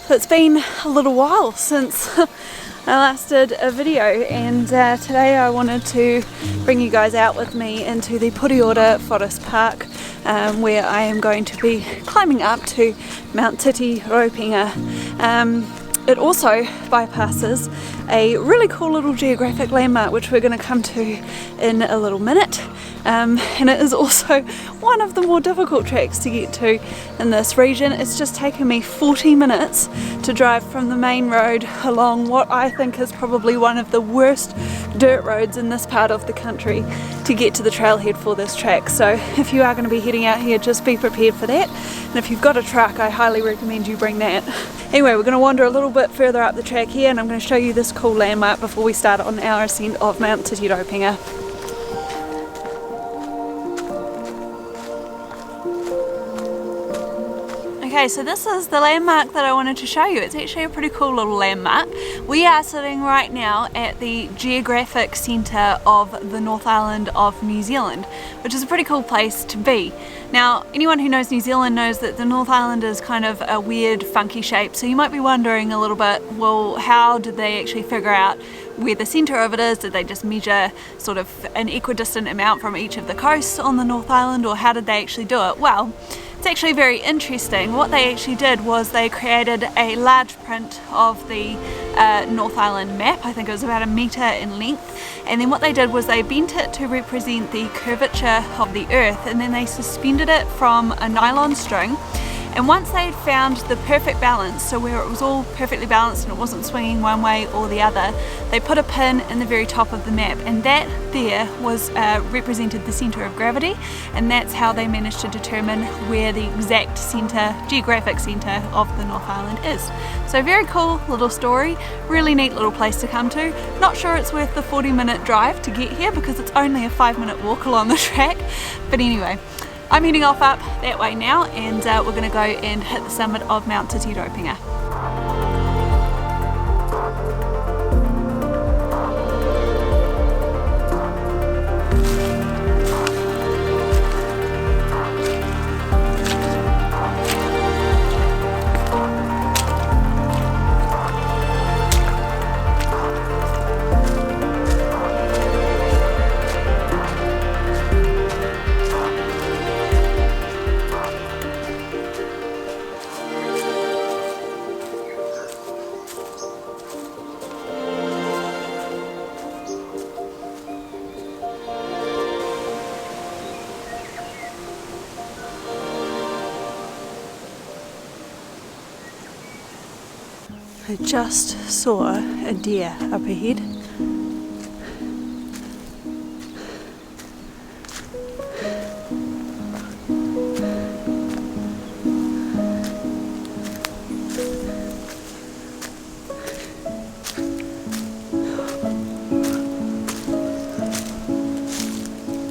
So it's been a little while since I last did a video, and today I wanted to bring you guys out with me into the Pureora Forest Park, where I am going to be climbing up to Mt Titiraupenga. It also bypasses a really cool little geographic landmark which we're going to come to in a little minute, and it is also one of the more difficult tracks to get to in this region. It's just taken me 40 minutes to drive from the main road along what I think is probably one of the worst dirt roads in this part of the country to get to the trailhead for this track. So if you are going to be heading out here, just be prepared for that, and if you've got a truck, I highly recommend you bring that. Anyway, we're going to wander a little bit further up the track here, and I'm going to show you this cool landmark before we start on our ascent of Mt Titiraupenga. Okay, so this is the landmark that I wanted to show you. It's actually a pretty cool little landmark. We are sitting right now at the Geographic Centre of the North Island of New Zealand, which is a pretty cool place to be. Now, anyone who knows New Zealand knows that the North Island is kind of a weird, funky shape, so you might be wondering a little bit, well, how did they actually figure out where the centre of it is? Did they just measure sort of an equidistant amount from each of the coasts on the North Island, or how did they actually do it? Well, it's actually very interesting. What they actually did was they created a large print of the North Island map. I think it was about 1 metre in length, and then what they did was they bent it to represent the curvature of the earth, and then they suspended it from a nylon string. And once they'd found the perfect balance, so where it was all perfectly balanced and it wasn't swinging one way or the other, they put a pin in the very top of the map, and that there was represented the centre of gravity, and that's how they managed to determine where the exact centre, geographic centre of the North Island is. So very cool little story, really neat little place to come to. Not sure it's worth the 40-minute drive to get here because it's only a 5-minute walk along the track, but anyway. I'm heading off up that way now, and we're going to go and hit the summit of Mt Titiraupenga. I just saw a deer up ahead.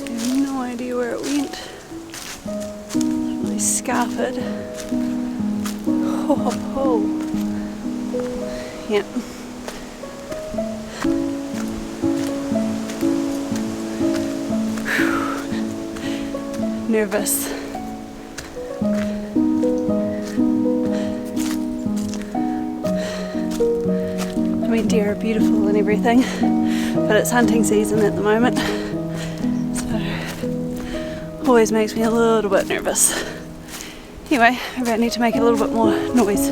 I have no idea where it went. It's really scarfed. Oh. Yep. Nervous. I mean, deer are beautiful and everything, but it's hunting season at the moment, so always makes me a little bit nervous. Anyway, maybe I need to make a little bit more noise.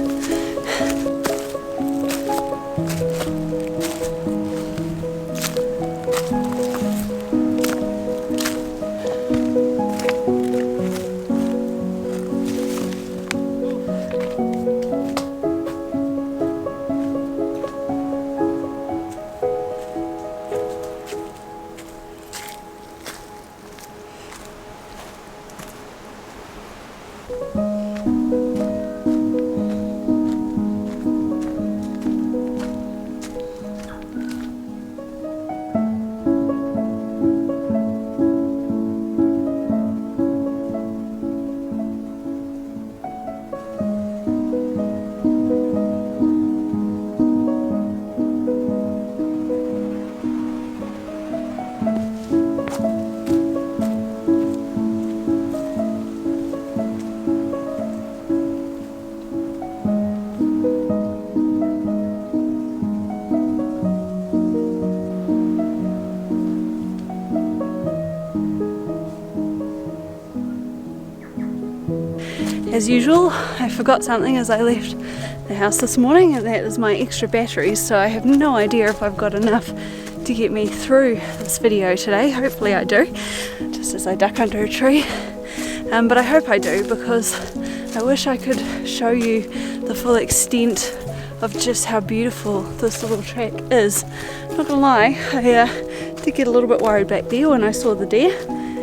As usual, I forgot something as I left the house this morning, and that is my extra batteries, so I have no idea if I've got enough to get me through this video today. Hopefully I do, just as I duck under a tree. But I hope I do, because I wish I could show you the full extent of just how beautiful this little track is. Not gonna lie, I did get a little bit worried back there when I saw the deer,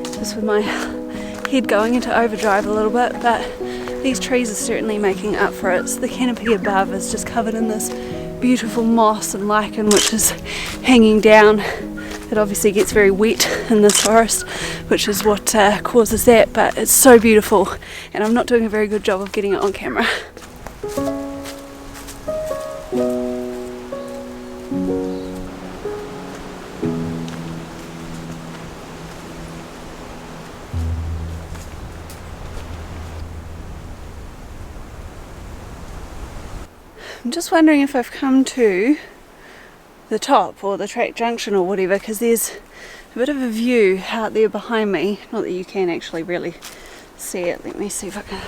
just with my head going into overdrive a little bit, but these trees are certainly making up for it. So the canopy above is just covered in this beautiful moss and lichen which is hanging down. It obviously gets very wet in this forest, which is what causes that, but it's so beautiful, and I'm not doing a very good job of getting it on camera. I'm just wondering if I've come to the top or the track junction or whatever, because there's a bit of a view out there behind me. Not that you can actually really see it. Let me see if I can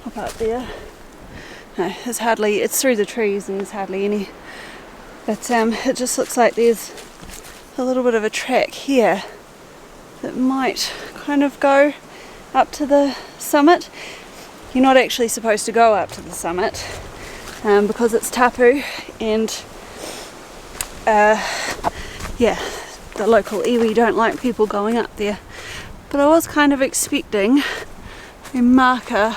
hop up there. No, there's hardly, it's through the trees and there's hardly any. But it just looks like there's a little bit of a track here that might kind of go up to the summit. You're not actually supposed to go up to the summit because it's tapu, and yeah, the local iwi don't like people going up there. But I was kind of expecting a marker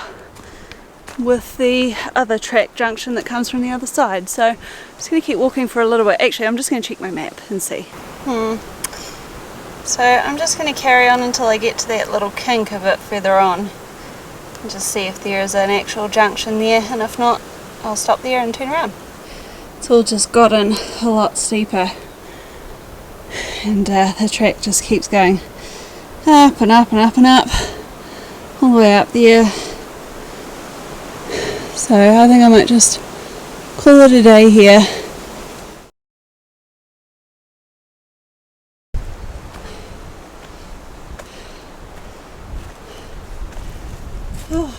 with the other track junction that comes from the other side, so I'm just going to keep walking for a little bit. Actually, I'm just going to check my map and see. So I'm just going to carry on until I get to that little kink a bit further on and just see if there is an actual junction there, and if not, I'll stop there and turn around. It's all just gotten a lot steeper, and the track just keeps going up and up and up and up, all the way up there. So I think I might just call it a day here. Oh,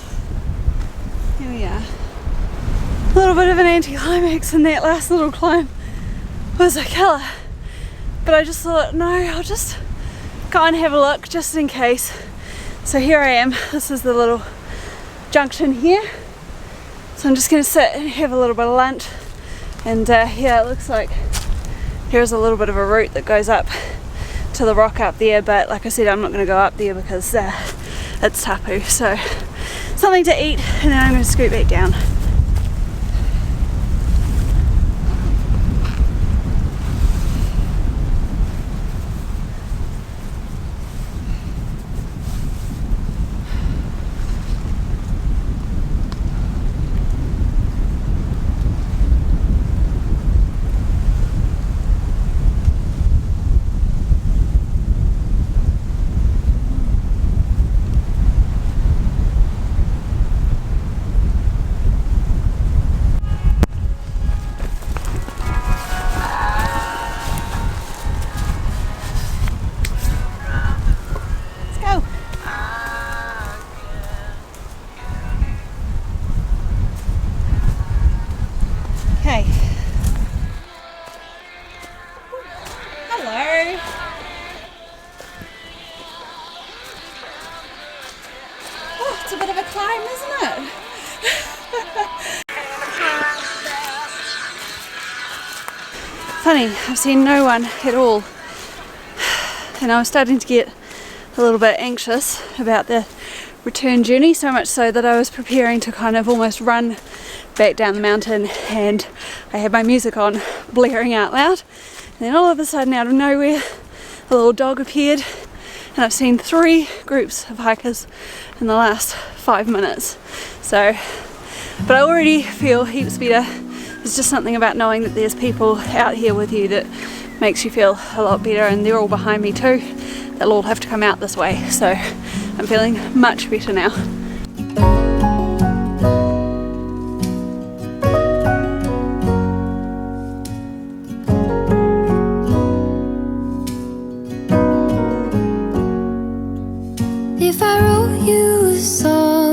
here we are. A little bit of an anticlimax, and that last little climb was a killer. But I just thought, no, I'll just go and have a look just in case. So here I am. This is the little junction here. So I'm just going to sit and have a little bit of lunch. And yeah, it looks like here's a little bit of a route that goes up to the rock up there. But like I said, I'm not going to go up there because it's tapu. So something to eat, and then I'm going to scoot back down. It's a bit of a climb, isn't it? Funny, I've seen no one at all, and I was starting to get a little bit anxious about the return journey, so much so that I was preparing to kind of almost run back down the mountain, and I had my music on blaring out loud, and then all of a sudden out of nowhere a little dog appeared, and I've seen 3 groups of hikers in the last 5 minutes. So, but I already feel heaps better. There's just something about knowing that there's people out here with you that makes you feel a lot better, and they're all behind me too. They'll all have to come out this way, so I'm feeling much better now. If I wrote you a song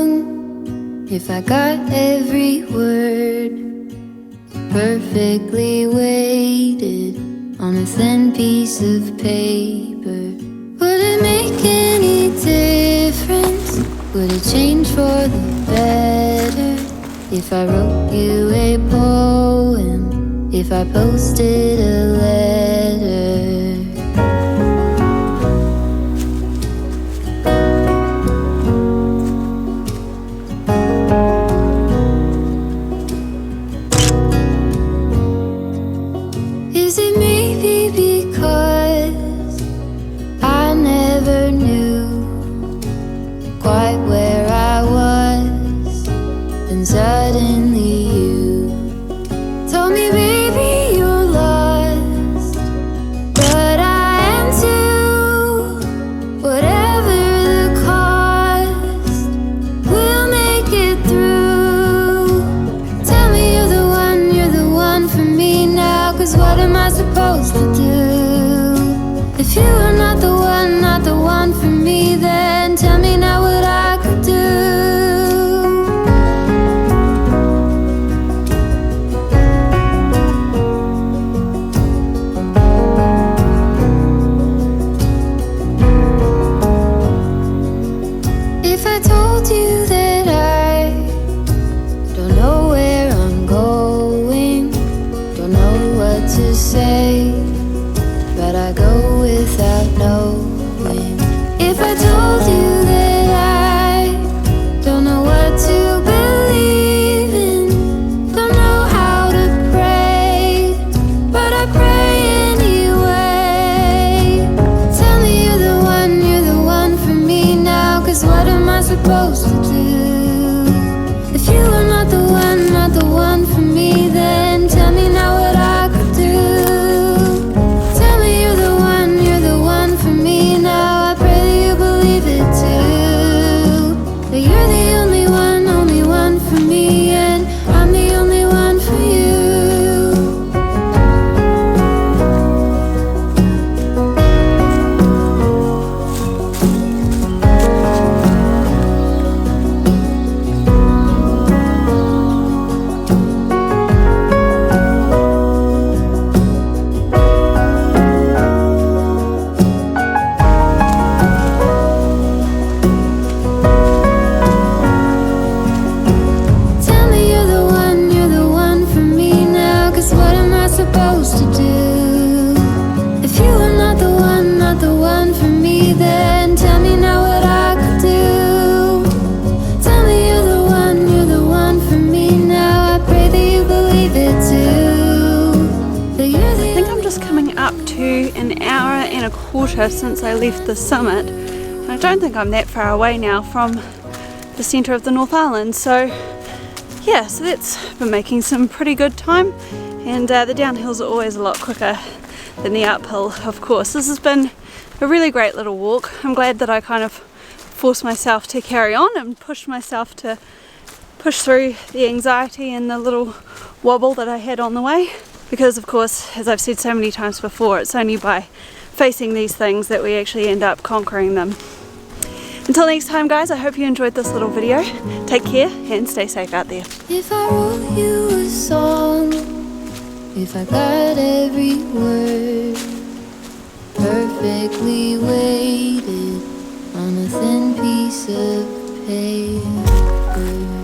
If I got every word perfectly weighted on a thin piece of paper, would it make any difference? Would it change for the better if I wrote you a poem, if I posted a letter? Is it maybe because I never knew quite where I was, then suddenly you told me, baby, you're lost, but I am too. Whatever the cost, we'll make it through. Tell me you're the one for me now, 'cause what am I supposed to do? If you are not the one for me, then tell me now what I could do. If I told you that I don't know where I'm going, don't know what to say, but I go without knowing. If I told you that I don't know what to believe in, don't know how to pray, but I pray anyway. Tell me you're the one for me now, 'cause what am I supposed to do? If you are not the one for me, then tell me now what I could do. Tell me you're the one for me now. I pray that you believe it too. That you're the only one for me, and I'm the only one for you. Tell me you're the one for me now, 'cause what am I supposed to do? If you are not the one for me, then tell me now what I could do. Tell me you're the one for me now. I pray that you believe it too. That you're the I think I'm just coming up to an hour and a quarter since I left the summit, and I don't think I'm that far away now from the centre of the North Island. So yeah, so that's been making some pretty good time, and the downhills are always a lot quicker than the uphill, of course. This has been a really great little walk. I'm glad that I kind of forced myself to carry on and pushed myself to push through the anxiety and the little wobble that I had on the way, because of course, as I've said so many times before, it's only by facing these things that we actually end up conquering them. Until next time, guys, I hope you enjoyed this little video. Take care and stay safe out there. If I wrote you a song, if I got every word perfectly weighted on a thin piece of paper.